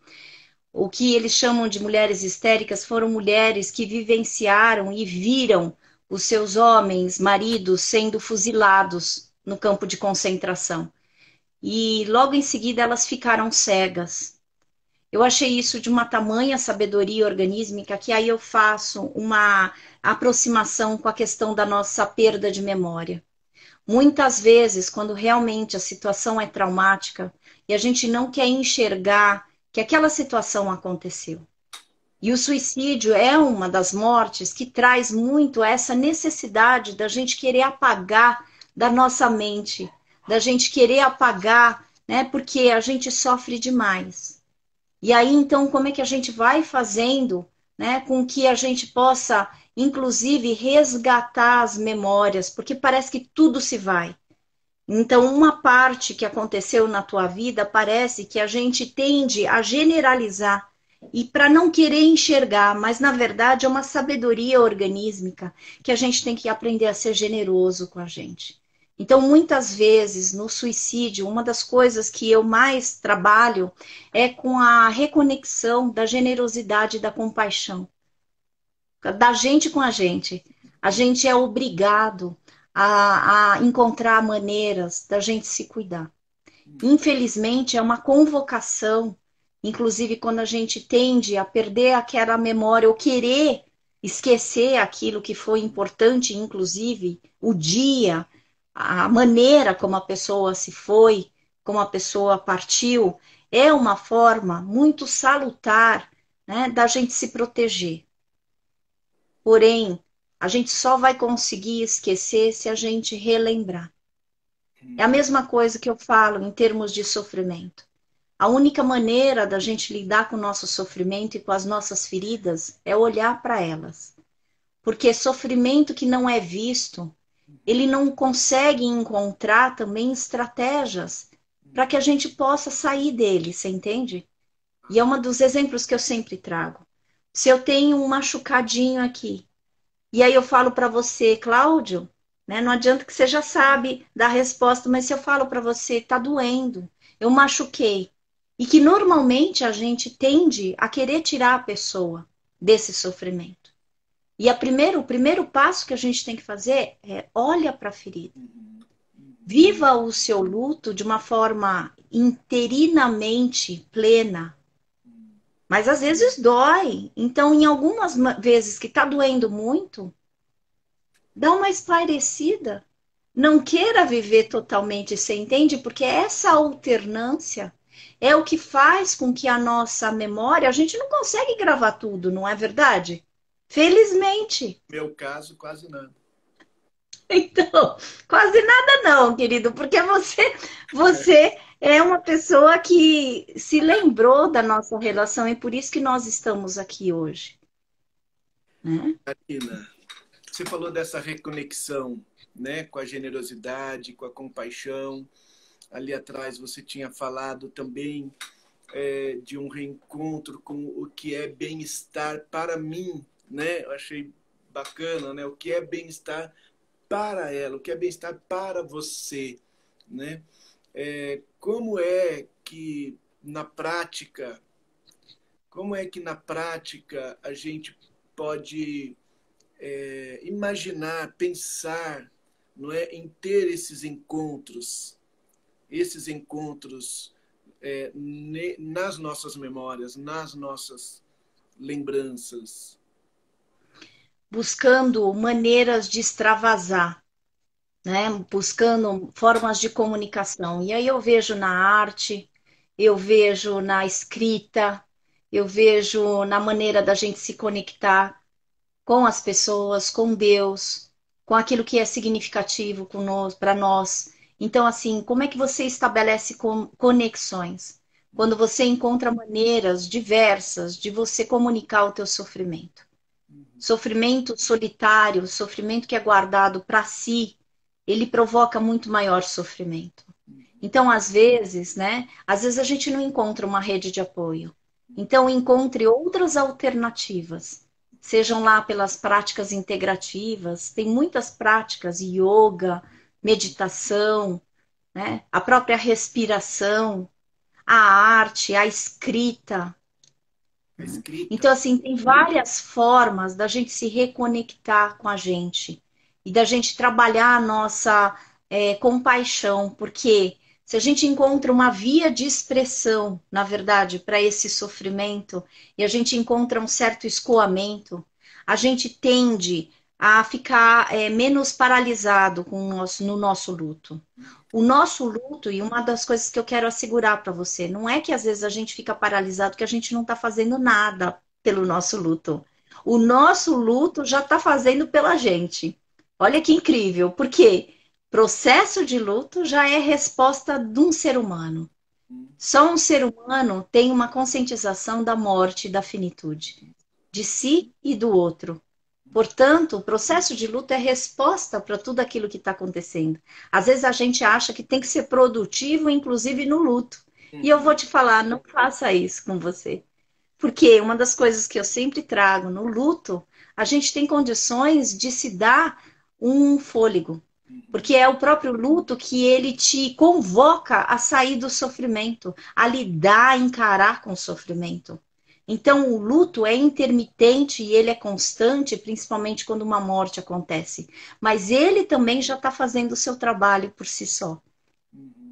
O que eles chamam de mulheres histéricas foram mulheres que vivenciaram e viram os seus homens, maridos, sendo fuzilados no campo de concentração. E logo em seguida elas ficaram cegas. Eu achei isso de uma tamanha sabedoria organísmica que aí eu faço uma aproximação com a questão da nossa perda de memória. Muitas vezes, quando realmente a situação é traumática e a gente não quer enxergar que aquela situação aconteceu. E o suicídio é uma das mortes que traz muito essa necessidade da gente querer apagar da nossa mente, da gente querer apagar, né, porque a gente sofre demais. E aí, então, como é que a gente vai fazendo, né, com que a gente possa, inclusive, resgatar as memórias, porque parece que tudo se vai. Então, uma parte que aconteceu na tua vida parece que a gente tende a generalizar e para não querer enxergar, mas na verdade é uma sabedoria organísmica que a gente tem que aprender a ser generoso com a gente. Então, muitas vezes no suicídio, uma das coisas que eu mais trabalho é com a reconexão da generosidade e da compaixão, da gente com a gente. A gente é obrigado a encontrar maneiras da gente se cuidar. Infelizmente, é uma convocação, inclusive quando a gente tende a perder aquela memória ou querer esquecer aquilo que foi importante, inclusive o dia, a maneira como a pessoa se foi, como a pessoa partiu, é uma forma muito salutar, né, da gente se proteger. Porém, a gente só vai conseguir esquecer se a gente relembrar. É a mesma coisa que eu falo em termos de sofrimento. A única maneira da gente lidar com o nosso sofrimento e com as nossas feridas é olhar para elas. Porque sofrimento que não é visto, ele não consegue encontrar também estratégias para que a gente possa sair dele, você entende? E é um dos exemplos que eu sempre trago. Se eu tenho um machucadinho aqui, e aí eu falo para você, Cláudio, né, não adianta que você já sabe da resposta, mas se eu falo para você, tá doendo, eu machuquei. E que normalmente a gente tende a querer tirar a pessoa desse sofrimento. E o primeiro passo que a gente tem que fazer é olha para a ferida. Viva o seu luto de uma forma interinamente plena. Mas às vezes dói. Então, em algumas vezes que está doendo muito, dá uma espairecida. Não queira viver totalmente, você entende? Porque essa alternância é o que faz com que a nossa memória, a gente não consegue gravar tudo, não é verdade? Felizmente. Meu caso, quase nada. Então, quase nada não, querido, porque você é uma pessoa que se lembrou da nossa relação e por isso que nós estamos aqui hoje, né? Karina, você falou dessa reconexão, né, com a generosidade, com a compaixão. Ali atrás você tinha falado também de um reencontro com o que é bem-estar para mim, né? Eu achei bacana, né? O que é bem-estar para ela, o que é bem-estar para você, né? Como é que na prática, como é que na prática a gente pode imaginar, pensar, não é, em ter esses encontros nas nossas memórias, nas nossas lembranças. Buscando maneiras de extravasar, né? Buscando formas de comunicação. E aí eu vejo na arte, eu vejo na escrita, eu vejo na maneira da gente se conectar com as pessoas, com Deus, com aquilo que é significativo para nós. Então, assim, como é que você estabelece conexões? Quando você encontra maneiras diversas de você comunicar o teu sofrimento. Sofrimento solitário, sofrimento que é guardado para si, ele provoca muito maior sofrimento. Então, às vezes, né? Às vezes a gente não encontra uma rede de apoio. Então, encontre outras alternativas. Sejam lá pelas práticas integrativas, tem muitas práticas, yoga, meditação, né? A própria respiração, a arte, a escrita. A escrita. Então, assim, tem várias formas da gente se reconectar com a gente e da gente trabalhar a nossa compaixão, porque se a gente encontra uma via de expressão, na verdade, para esse sofrimento, e a gente encontra um certo escoamento, a gente tende a ficar menos paralisado no nosso luto. O nosso luto, e uma das coisas que eu quero assegurar para você, não é que às vezes a gente fica paralisado que a gente não está fazendo nada pelo nosso luto. O nosso luto já está fazendo pela gente. Olha que incrível, porque processo de luto já é resposta de um ser humano. Só um ser humano tem uma conscientização da morte e da finitude, de si e do outro. Portanto, o processo de luto é resposta para tudo aquilo que está acontecendo. Às vezes a gente acha que tem que ser produtivo, inclusive no luto. E eu vou te falar, não faça isso com você. Porque uma das coisas que eu sempre trago no luto, a gente tem condições de se dar um fôlego. Porque é o próprio luto que ele te convoca a sair do sofrimento, a lidar, a encarar com o sofrimento. Então, o luto é intermitente e ele é constante, principalmente quando uma morte acontece. Mas ele também já está fazendo o seu trabalho por si só.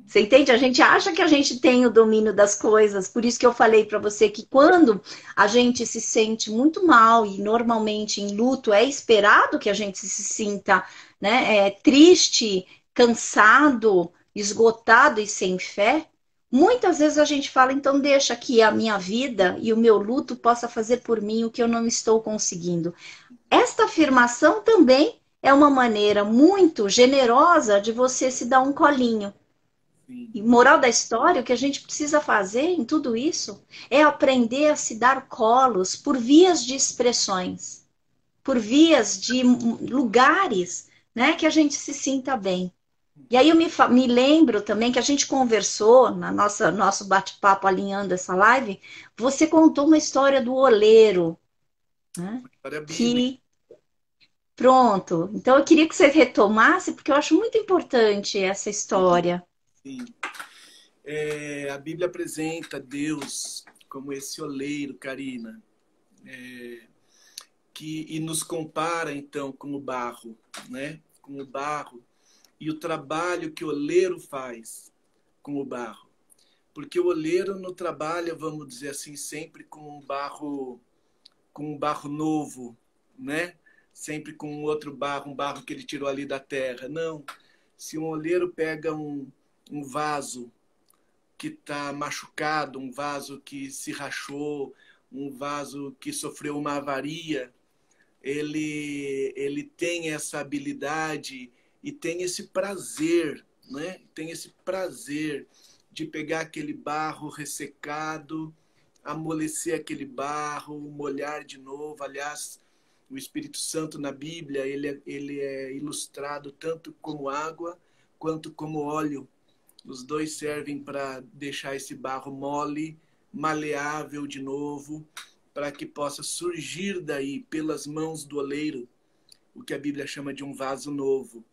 Você entende? A gente acha que a gente tem o domínio das coisas, por isso que eu falei para você que quando a gente se sente muito mal e normalmente em luto é esperado que a gente se sinta, né, triste, cansado, esgotado e sem fé. Muitas vezes a gente fala, então deixa que a minha vida e o meu luto possa fazer por mim o que eu não estou conseguindo. Esta afirmação também é uma maneira muito generosa de você se dar um colinho. Sim. E moral da história, o que a gente precisa fazer em tudo isso é aprender a se dar colos por vias de expressões, por vias de lugares, né, que a gente se sinta bem. E aí eu me lembro também que a gente conversou na nosso bate-papo alinhando essa live, você contou uma história do oleiro, né, História bíblica. que pronto. Então eu queria que você retomasse porque eu acho muito importante essa história. Sim. A Bíblia apresenta Deus como esse oleiro, Karina, e nos compara então com o barro, né? Com o barro. e o trabalho que o oleiro faz com o barro. Porque o oleiro não trabalha, vamos dizer assim, sempre com um barro novo, né? Sempre com um barro que ele tirou ali da terra. Não. Se um oleiro pega um vaso que está machucado, um vaso que se rachou, um vaso que sofreu uma avaria, ele tem essa habilidade e tem esse prazer, né? Tem esse prazer de pegar aquele barro ressecado, amolecer aquele barro, molhar de novo. Aliás, o Espírito Santo na Bíblia, ele é ilustrado tanto como água quanto como óleo. Os dois servem para deixar esse barro mole, maleável de novo, para que possa surgir daí, pelas mãos do oleiro, o que a Bíblia chama de um vaso novo.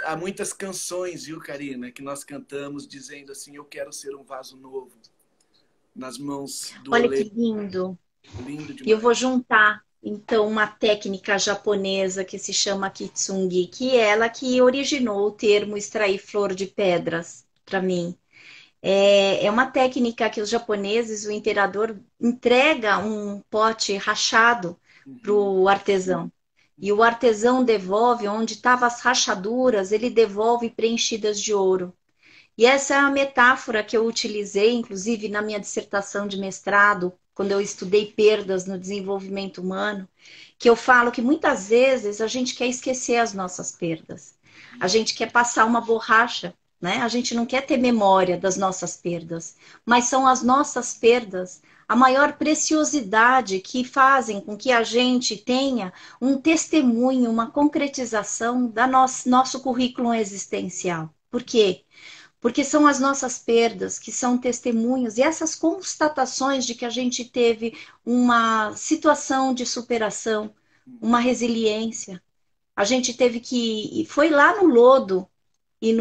Há muitas canções, viu, Karina, que nós cantamos dizendo assim: eu quero ser um vaso novo nas mãos do Olha que oleiro. lindo. Lindo E eu vou demais. juntar, então, uma técnica japonesa que se chama Kitsungi, que é ela que originou o termo extrair flor de pedras para mim. É uma técnica que os japoneses, o imperador, entrega um pote rachado para Uhum. o artesão. E o artesão devolve, onde estavam as rachaduras, ele devolve preenchidas de ouro. E essa é a metáfora que eu utilizei, inclusive, na minha dissertação de mestrado, quando eu estudei perdas no desenvolvimento humano, que eu falo que muitas vezes a gente quer esquecer as nossas perdas. A gente quer passar uma borracha, né? A gente não quer ter memória das nossas perdas, mas são as nossas perdas a maior preciosidade que fazem com que a gente tenha um testemunho, uma concretização da nosso currículo existencial. Por quê? Porque são as nossas perdas que são testemunhos e essas constatações de que a gente teve uma situação de superação, uma resiliência. A gente teve que foi lá no lodo e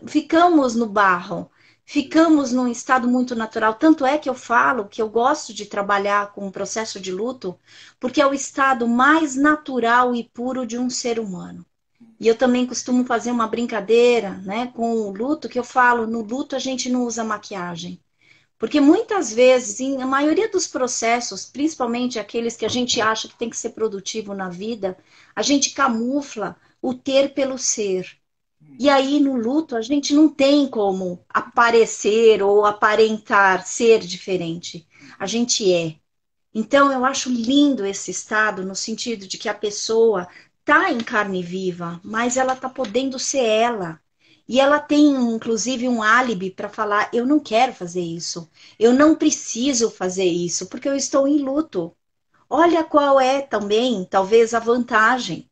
ficamos no barro, ficamos num estado muito natural. Tanto é que eu falo que eu gosto de trabalhar com o processo de luto, porque é o estado mais natural e puro de um ser humano. E eu também costumo fazer uma brincadeira, né, com o luto, que eu falo, no luto a gente não usa maquiagem. Porque muitas vezes, a maioria dos processos, principalmente aqueles que a gente acha que tem que ser produtivo na vida, a gente camufla o ter pelo ser. E aí, no luto, a gente não tem como aparecer ou aparentar ser diferente. A gente é. Então, eu acho lindo esse estado, no sentido de que a pessoa está em carne viva, mas ela está podendo ser ela. E ela tem, inclusive, um álibi para falar: eu não quero fazer isso, eu não preciso fazer isso, porque eu estou em luto. Olha qual é também, talvez, a vantagem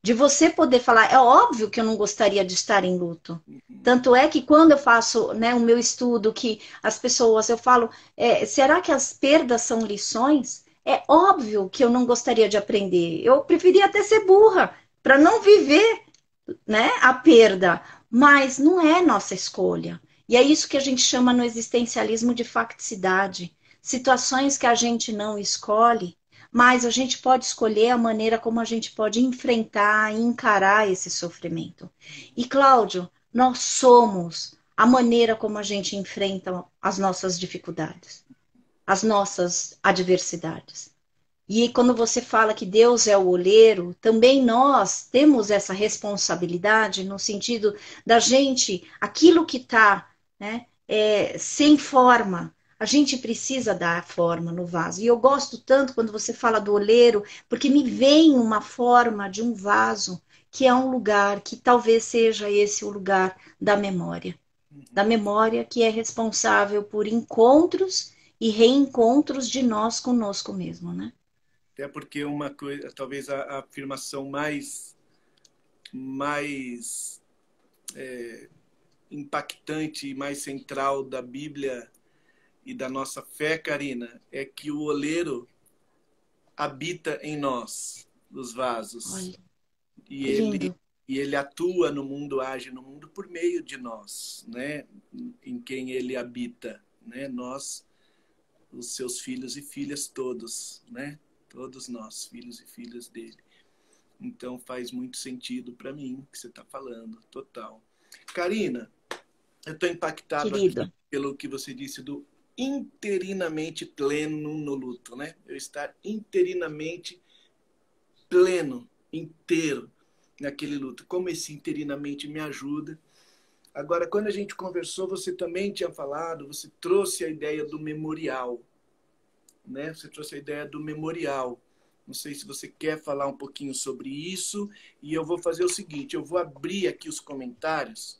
de você poder falar: é óbvio que eu não gostaria de estar em luto. Tanto é que quando eu faço, né, o meu estudo, que as pessoas, eu falo, será que as perdas são lições? É óbvio que eu não gostaria de aprender. Eu preferia até ser burra, para não viver, né, a perda. Mas não é nossa escolha. E é isso que a gente chama no existencialismo de facticidade. Situações que a gente não escolhe, mas a gente pode escolher a maneira como a gente pode enfrentar e encarar esse sofrimento. E, Cláudio, nós somos a maneira como a gente enfrenta as nossas dificuldades, as nossas adversidades. E quando você fala que Deus é o olheiro, também nós temos essa responsabilidade no sentido da gente, aquilo que está, né, sem forma, a gente precisa dar forma no vaso. E eu gosto tanto quando você fala do olheiro, porque me vem uma forma de um vaso, que é um lugar, que talvez seja esse o lugar da memória que é responsável por encontros e reencontros de nós conosco mesmo, né? Até porque uma coisa, talvez a afirmação mais impactante e mais central da Bíblia e da nossa fé, Karina, é que o oleiro habita em nós, os vasos. Olha, E que ele, lindo. e ele atua no mundo, age no mundo por meio de nós, né? Em quem ele habita, né? Nós, os seus filhos e filhas todos, né? Todos nós, filhos e filhas dele. Então faz muito sentido para mim o que você está falando, total. Karina, eu estou impactado aqui querido. pelo que você disse do interinamente pleno no luto, né? Eu estar interinamente pleno, inteiro naquele luto. Como esse interinamente me ajuda. Agora, quando a gente conversou, você também tinha falado, você trouxe a ideia do memorial, né? Você trouxe a ideia do memorial. Não sei se você quer falar um pouquinho sobre isso. E eu vou fazer o seguinte: eu vou abrir aqui os comentários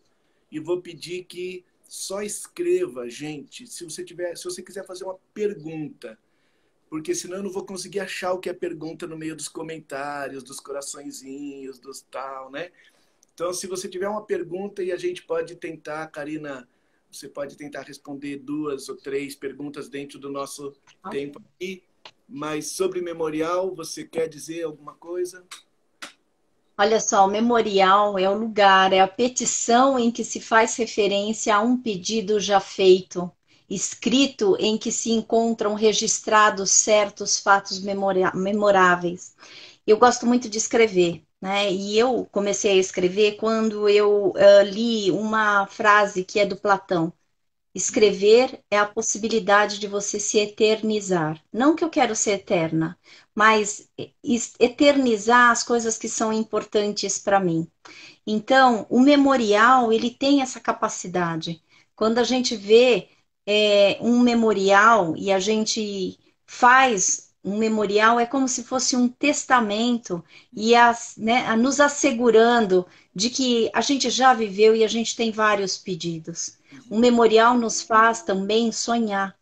e vou pedir que só escreva, gente, se você quiser fazer uma pergunta, porque senão eu não vou conseguir achar o que é pergunta no meio dos comentários, dos coraçõezinhos, dos tal, né? Então, se você tiver uma pergunta e a gente pode tentar, Karina, você pode tentar responder 2 ou 3 perguntas dentro do nosso tempo aqui. Mas sobre memorial, você quer dizer alguma coisa? Olha só, o memorial é o lugar, é a petição em que se faz referência a um pedido já feito, escrito em que se encontram registrados certos fatos memoráveis. Eu gosto muito de escrever, né? E eu comecei a escrever quando eu li uma frase que é do Platão. Escrever é a possibilidade de você se eternizar. Não que eu quero ser eterna, mas eternizar as coisas que são importantes para mim. Então, o memorial, ele tem essa capacidade. Quando a gente vê um memorial e a gente faz um memorial, é como se fosse um testamento e né, nos assegurando de que a gente já viveu e a gente tem vários pedidos. O memorial nos faz também sonhar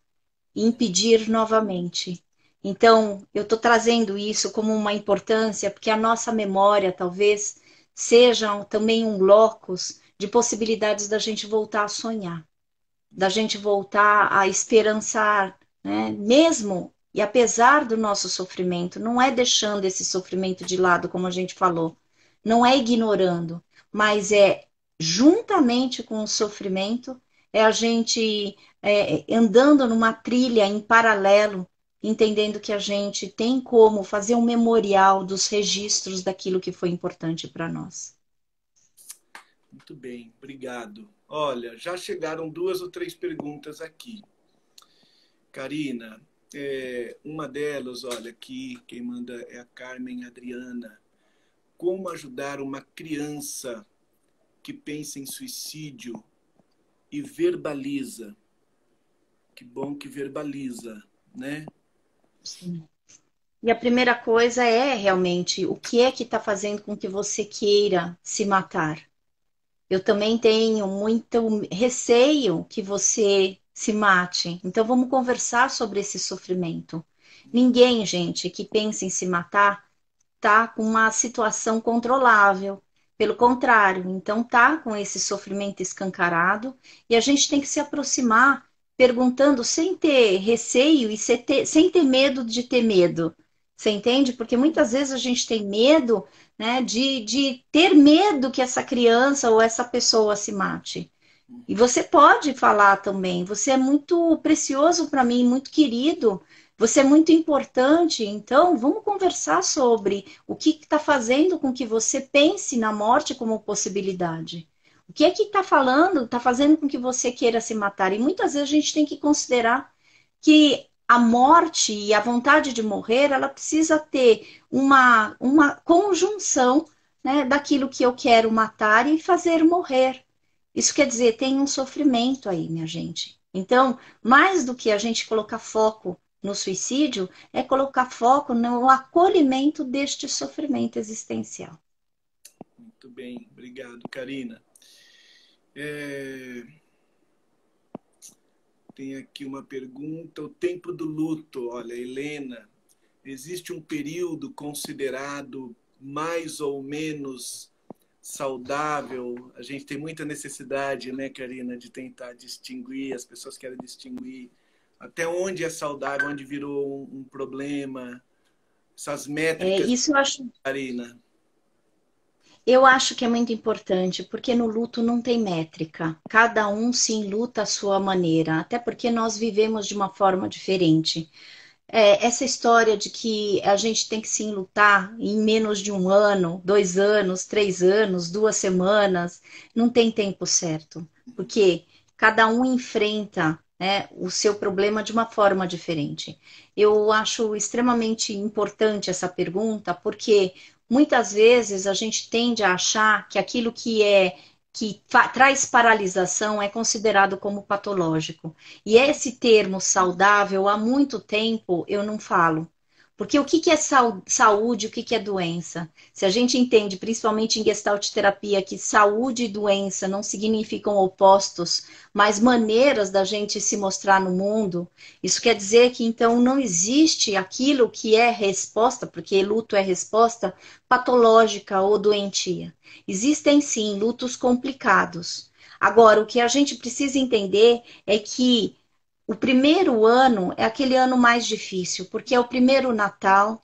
e impedir novamente. Então, eu estou trazendo isso como uma importância, porque a nossa memória talvez seja também um locus de possibilidades da gente voltar a sonhar, da gente voltar a esperançar, né? Mesmo e apesar do nosso sofrimento, não é deixando esse sofrimento de lado, como a gente falou, não é ignorando, mas é juntamente com o sofrimento, é a gente andando numa trilha em paralelo, entendendo que a gente tem como fazer um memorial dos registros daquilo que foi importante para nós. Muito bem, obrigado. Olha, já chegaram 2 ou 3 perguntas aqui. Karina, uma delas, olha, aqui quem manda é a Carmen Adriana. Como ajudar uma criança que pensa em suicídio e verbaliza? Que bom que verbaliza, né? Sim. E a primeira coisa é realmente o que é que está fazendo com que você queira se matar. Eu também tenho muito receio que você se mate. Então vamos conversar sobre esse sofrimento. Ninguém, gente, que pensa em se matar tá com uma situação controlável. Pelo contrário, então tá com esse sofrimento escancarado e a gente tem que se aproximar perguntando sem ter receio e sem ter medo de ter medo. Você entende? Porque muitas vezes a gente tem medo, né, de ter medo que essa criança ou essa pessoa se mate. E você pode falar também, você é muito precioso para mim, muito querido, você é muito importante, então vamos conversar sobre o que está fazendo com que você pense na morte como possibilidade. O que é que está falando, está fazendo com que você queira se matar? E muitas vezes a gente tem que considerar que a morte e a vontade de morrer, ela precisa ter uma conjunção, né, daquilo que eu quero matar e fazer morrer. Isso quer dizer, tem um sofrimento aí, minha gente. Então, mais do que a gente colocar foco no suicídio, é colocar foco no acolhimento deste sofrimento existencial. Muito bem, obrigado, Karina. É... Tem aqui uma pergunta. O tempo do luto, olha, Helena, existe um período considerado mais ou menos saudável? A gente tem muita necessidade, né, Karina, de tentar distinguir, as pessoas querem distinguir até onde é saudável, onde virou um problema, essas métricas, Isso Karina. eu acho que é muito importante, porque no luto não tem métrica. Cada um sim luta à sua maneira, até porque nós vivemos de uma forma diferente. essa história de que a gente tem que se enlutar em menos de um ano, 2 anos, 3 anos, 2 semanas, não tem tempo certo, porque cada um enfrenta, né, o seu problema de uma forma diferente. Eu acho extremamente importante essa pergunta, porque muitas vezes a gente tende a achar que aquilo que traz paralisação é considerado como patológico. E esse termo saudável, há muito tempo eu não falo. Porque o que que é saúde, o que que é doença? Se a gente entende, principalmente em Gestalt terapia, que saúde e doença não significam opostos, mas maneiras da gente se mostrar no mundo, isso quer dizer que então não existe aquilo que é resposta, porque luto é resposta patológica ou doentia. Existem sim lutos complicados. Agora, o que a gente precisa entender é que o primeiro ano é aquele ano mais difícil, porque é o primeiro Natal,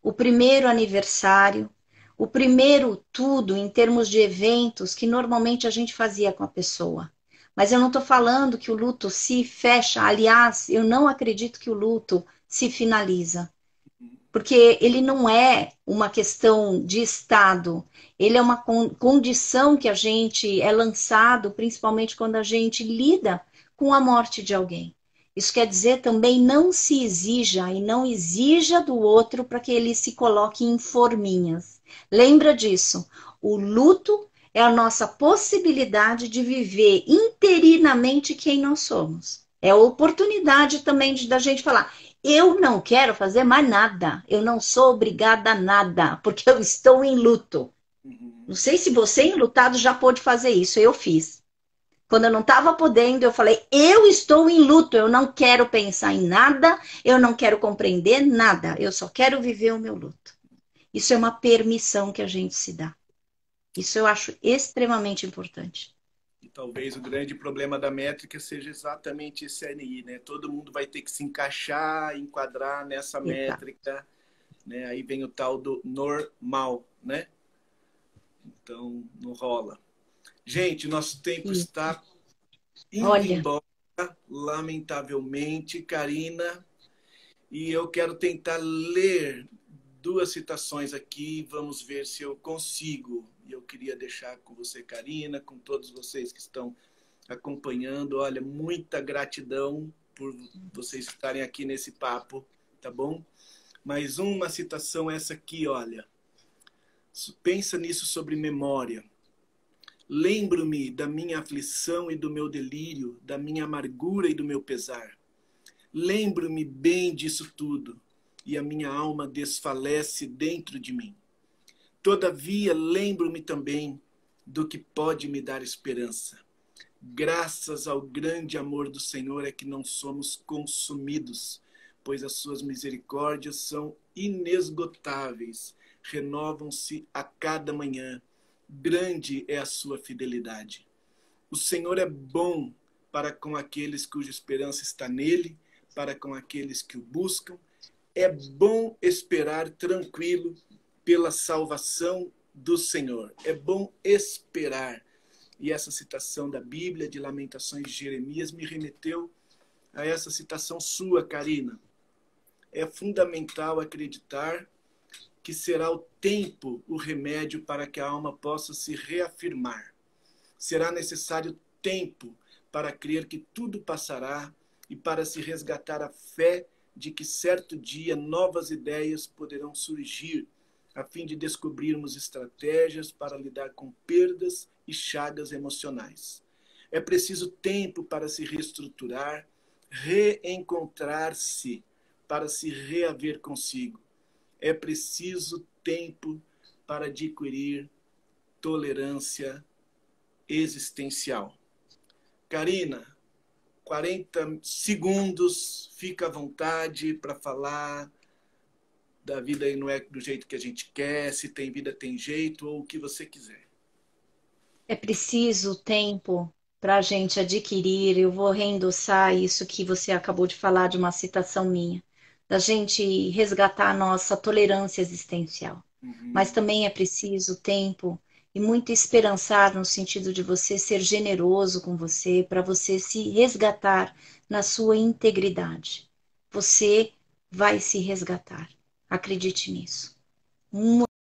o primeiro aniversário, o primeiro tudo em termos de eventos que normalmente a gente fazia com a pessoa. Mas eu não estou falando que o luto se fecha. Aliás, eu não acredito que o luto se finaliza, porque ele não é uma questão de estado, ele é uma condição que a gente é lançado, principalmente quando a gente lida com a morte de alguém. Isso quer dizer também não se exija e não exija do outro para que ele se coloque em forminhas. Lembra disso? O luto é a nossa possibilidade de viver interinamente quem nós somos. É a oportunidade também da gente falar: eu não quero fazer mais nada. Eu não sou obrigada a nada, porque eu estou em luto. Não Uhum. sei se você, enlutado, já pôde fazer isso. Eu fiz. Quando eu não estava podendo, eu falei: eu estou em luto. Eu não quero pensar em nada. Eu não quero compreender nada. Eu só quero viver o meu luto. Isso é uma permissão que a gente se dá. Isso eu acho extremamente importante. E talvez o grande problema da métrica seja exatamente esse aí, né? Todo mundo vai ter que se encaixar, enquadrar nessa Exato. métrica, né? Aí vem o tal do normal, né? Então, não rola. Gente, nosso tempo Isso. está indo Olha, embora, lamentavelmente, Karina, e eu quero tentar ler duas citações aqui, vamos ver se eu consigo. E eu queria deixar com você, Karina, com todos vocês que estão acompanhando. Olha, muita gratidão por vocês estarem aqui nesse papo, tá bom? Mais uma citação, essa aqui, olha. Pensa nisso sobre memória. Lembro-me da minha aflição e do meu delírio, da minha amargura e do meu pesar. Lembro-me bem disso tudo, e a minha alma desfalece dentro de mim. Todavia, lembro-me também do que pode me dar esperança. Graças ao grande amor do Senhor é que não somos consumidos, pois as suas misericórdias são inesgotáveis, renovam-se a cada manhã. Grande é a sua fidelidade. O Senhor é bom para com aqueles cuja esperança está nele, para com aqueles que o buscam. É bom esperar tranquilo pela salvação do Senhor. É bom esperar. E essa citação da Bíblia, de Lamentações de Jeremias, me remeteu a essa citação sua, Karina. É fundamental acreditar que será o tempo o remédio para que a alma possa se reafirmar. Será necessário tempo para crer que tudo passará e para se resgatar a fé de que certo dia novas ideias poderão surgir, a fim de descobrirmos estratégias para lidar com perdas e chagas emocionais. É preciso tempo para se reestruturar, reencontrar-se, para se reaver consigo. É preciso tempo para adquirir tolerância existencial. Karina, 40 segundos, fica à vontade para falar da vida aí não é do jeito que a gente quer, se tem vida tem jeito, ou o que você quiser. é preciso tempo para a gente adquirir. Eu vou reendossar isso que você acabou de falar de uma citação minha, da gente resgatar a nossa tolerância existencial. Mas Uhum. também é preciso tempo e muito esperançar no sentido de você ser generoso com você, para você se resgatar na sua integridade. Você vai se resgatar. Acredite nisso. Um